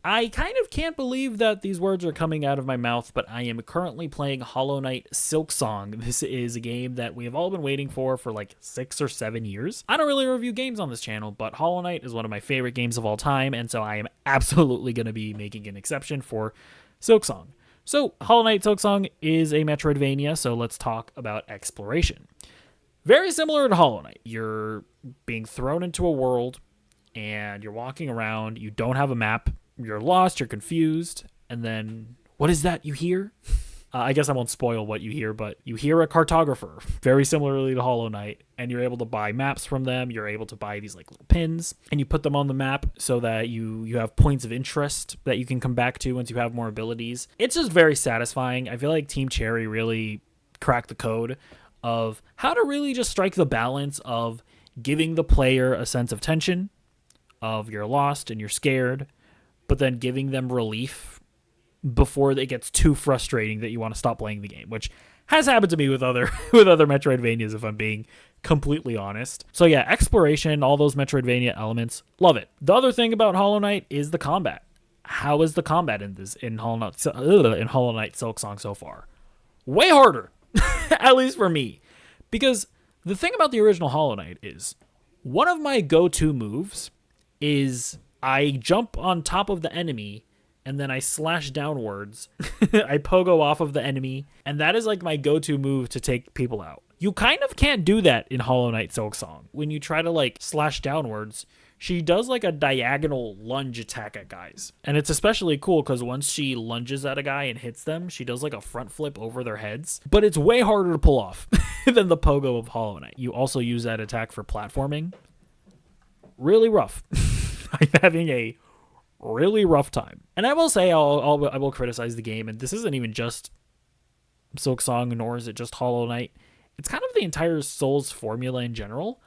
I kind of can't believe that these words are coming out of my mouth, but I am currently playing Hollow Knight Silksong. This is a game that we have all been waiting for like 6 or 7 years. I don't really review games on this channel, but Hollow Knight is one of my favorite games of all time, and so I am absolutely going to be making an exception for Silksong. So, Hollow Knight Silksong is a Metroidvania, so let's talk about exploration. Very similar to Hollow Knight. You're being thrown into a world, and you're walking around. You don't have a map. You're lost, you're confused, and then what is that you hear? I guess I won't spoil what you hear, but you hear a cartographer, very similarly to Hollow Knight, and you're able to buy maps from them. You're able to buy these like little pins, and you put them on the map so that you have points of interest that you can come back to once you have more abilities. It's just very satisfying. I feel like Team Cherry really cracked the code of how to really just strike the balance of giving the player a sense of tension, of you're lost and you're scared, but then giving them relief before it gets too frustrating that you want to stop playing the game, which has happened to me with other with other Metroidvanias, if I'm being completely honest. So yeah, exploration, all those Metroidvania elements, love it. The other thing about Hollow Knight is the combat. How is the combat in Hollow Knight Silksong so far? Way harder, at least for me, because the thing about the original Hollow Knight is one of my go-to moves is I jump on top of the enemy and then I slash downwards. I pogo off of the enemy, and that is like my go-to move to take people out. You kind of can't do that in Hollow Knight Silksong. When you try to like slash downwards, she does like a diagonal lunge attack at guys. And it's especially cool because once she lunges at a guy and hits them, she does like a front flip over their heads. But it's way harder to pull off than the pogo of Hollow Knight. You also use that attack for platforming. Really rough. I'm having a really rough time. And I will say I will criticize the game, and this isn't even just Silksong, nor is it just Hollow Knight. It's kind of the entire Souls formula in general.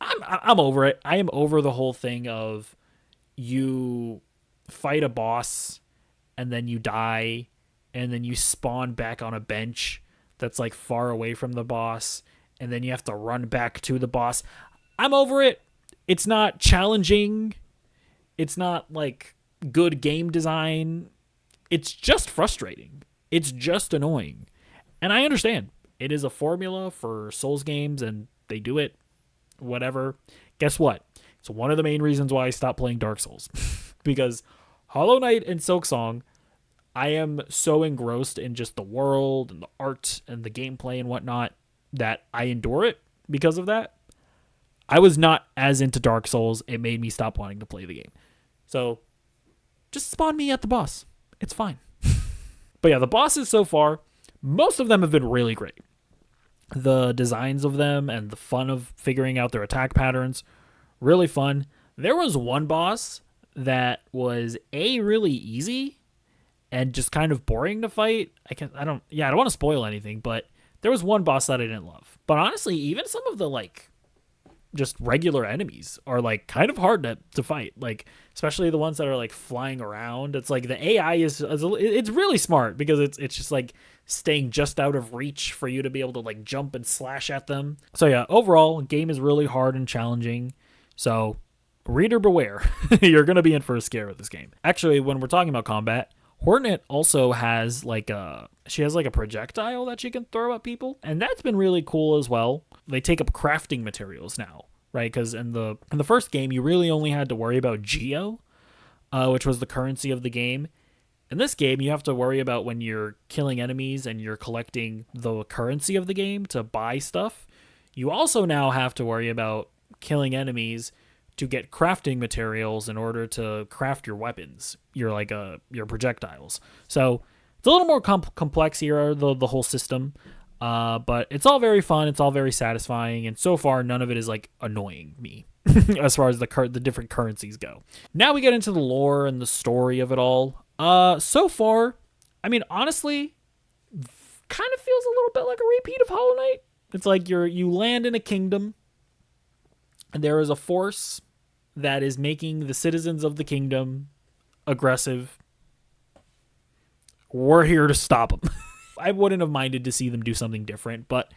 I'm over it. I am over the whole thing of you fight a boss and then you die and then you spawn back on a bench that's like far away from the boss and then you have to run back to the boss. I'm over it. It's not challenging. It's not like good game design. It's just frustrating. It's just annoying. And I understand. It is a formula for Souls games and they do it. Whatever. Guess what? It's one of the main reasons why I stopped playing Dark Souls. Because Hollow Knight and Silksong, I am so engrossed in just the world and the art and the gameplay and whatnot that I endure it because of that. I was not as into Dark Souls. It made me stop wanting to play the game. So just spawn me at the boss. It's fine. But yeah, the bosses so far, most of them have been really great. The designs of them and the fun of figuring out their attack patterns, really fun. There was one boss that was really easy and just kind of boring to fight. I don't want to spoil anything, but there was one boss that I didn't love. But honestly, even some of the like just regular enemies are like kind of hard to fight, like especially the ones that are like flying around. It's like the AI is it's really smart because it's just like staying just out of reach for you to be able to like jump and slash at them. So yeah, overall game is really hard and challenging, so reader beware. You're gonna be in for a scare with this game. Actually, when we're talking about combat, Hornet also has like a projectile that she can throw at people, and that's been really cool as well. They take up crafting materials now, right? Because in the first game, you really only had to worry about Geo, which was the currency of the game. In this game, you have to worry about when you're killing enemies and you're collecting the currency of the game to buy stuff. You also now have to worry about killing enemies to get crafting materials in order to craft your weapons, your projectiles. So it's a little more complex here, the whole system. But it's all very fun. It's all very satisfying. And so far, none of it is like annoying me as far as the different currencies go. Now we get into the lore and the story of it all. So far, I mean, honestly, kind of feels a little bit like a repeat of Hollow Knight. It's like you land in a kingdom and there is a force that is making the citizens of the kingdom aggressive. We're here to stop them. I wouldn't have minded to see them do something different, but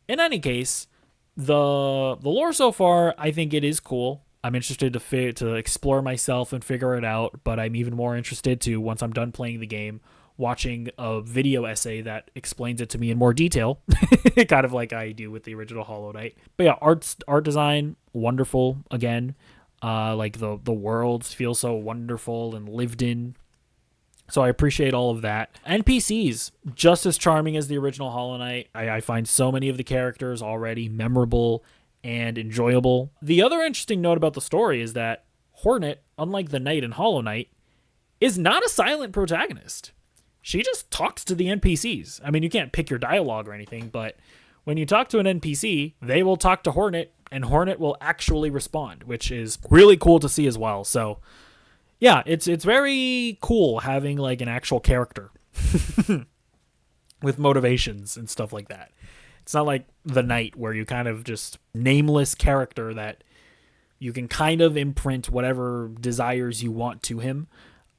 in any case, the lore so far, I think it is cool. I'm interested to explore myself and figure it out, but I'm even more interested to, once I'm done playing the game, watching a video essay that explains it to me in more detail, kind of like I do with the original Hollow Knight. But yeah, art design, wonderful again. Like the worlds feel so wonderful and lived in. So I appreciate all of that. NPCs, just as charming as the original Hollow Knight. I find so many of the characters already memorable and enjoyable. The other interesting note about the story is that Hornet, unlike the Knight in Hollow Knight, is not a silent protagonist. She just talks to the NPCs. I mean, you can't pick your dialogue or anything, but when you talk to an NPC, they will talk to Hornet, and Hornet will actually respond, which is really cool to see as well. So, yeah, it's very cool having like an actual character with motivations and stuff like that. It's not like the Knight where you kind of just nameless character that you can kind of imprint whatever desires you want to him.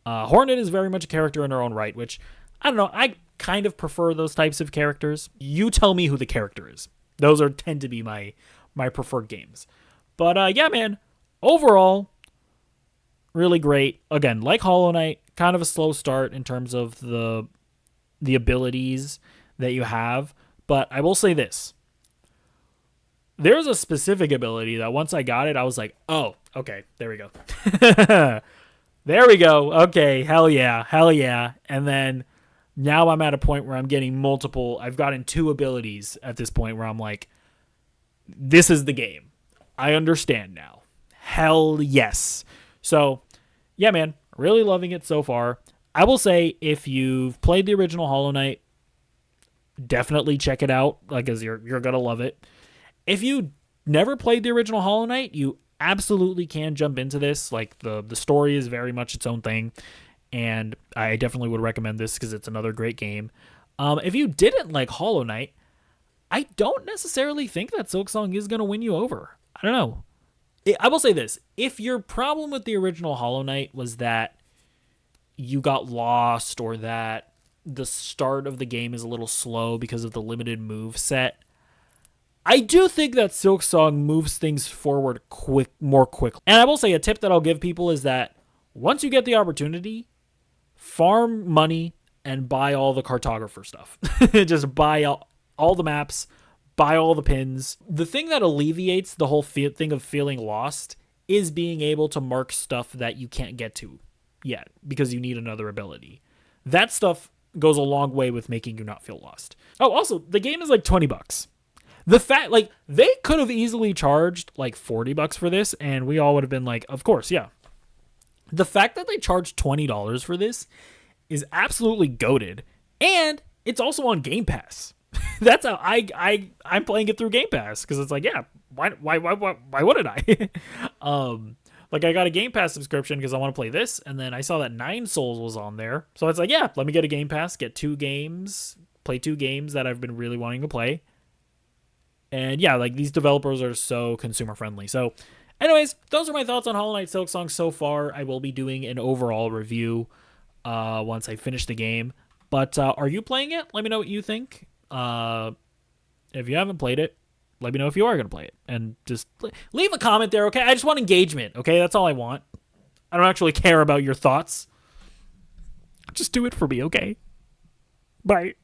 Hornet is very much a character in her own right, which, I don't know, I kind of prefer those types of characters. You tell me who the character is. Those tend to be my preferred games. But yeah, man, overall, really great. Again, like Hollow Knight, kind of a slow start in terms of the abilities that you have. But I will say this. There's a specific ability that once I got it, I was like, oh, okay, there we go. There we go. Okay, hell yeah. And then now I'm at a point where I'm getting multiple. I've gotten 2 abilities at this point where I'm like, this is the game. I understand now. Hell yes. So, yeah, man, really loving it so far. I will say, if you've played the original Hollow Knight, definitely check it out, because you're going to love it. If you never played the original Hollow Knight, you absolutely can jump into this. Like, the story is very much its own thing, and I definitely would recommend this because it's another great game. If you didn't like Hollow Knight, I don't necessarily think that Silksong is going to win you over. I don't know. I will say this. If your problem with the original Hollow Knight was that you got lost, or that the start of the game is a little slow because of the limited move set, I do think that Silksong moves things forward more quickly. And I will say, a tip that I'll give people is that once you get the opportunity, farm money and buy all the cartographer stuff. Just buy all the maps, buy all the pins. The thing that alleviates the whole thing of feeling lost is being able to mark stuff that you can't get to yet because you need another ability. That stuff goes a long way with making you not feel lost. Oh, also, the game is like $20. The fact, like, they could have easily charged like $40 for this, and we all would have been like, of course, yeah. The fact that they charged $20 for this is absolutely goated, and it's also on Game Pass. That's how I'm playing it through Game Pass, because it's like, yeah, why wouldn't I? Like, I got a Game Pass subscription because I want to play this, and then I saw that Nine Souls was on there, so it's like, yeah, let me get a Game Pass, get 2 games, play 2 games that I've been really wanting to play. And yeah, like, these developers are so consumer friendly. So anyways, those are my thoughts on Hollow Knight Silksong so far. I will be doing an overall review once I finish the game. But are you playing it? Let me know what you think. If you haven't played it, let me know if you are going to play it. And just leave a comment there, okay? I just want engagement, okay? That's all I want. I don't actually care about your thoughts. Just do it for me, okay? Bye.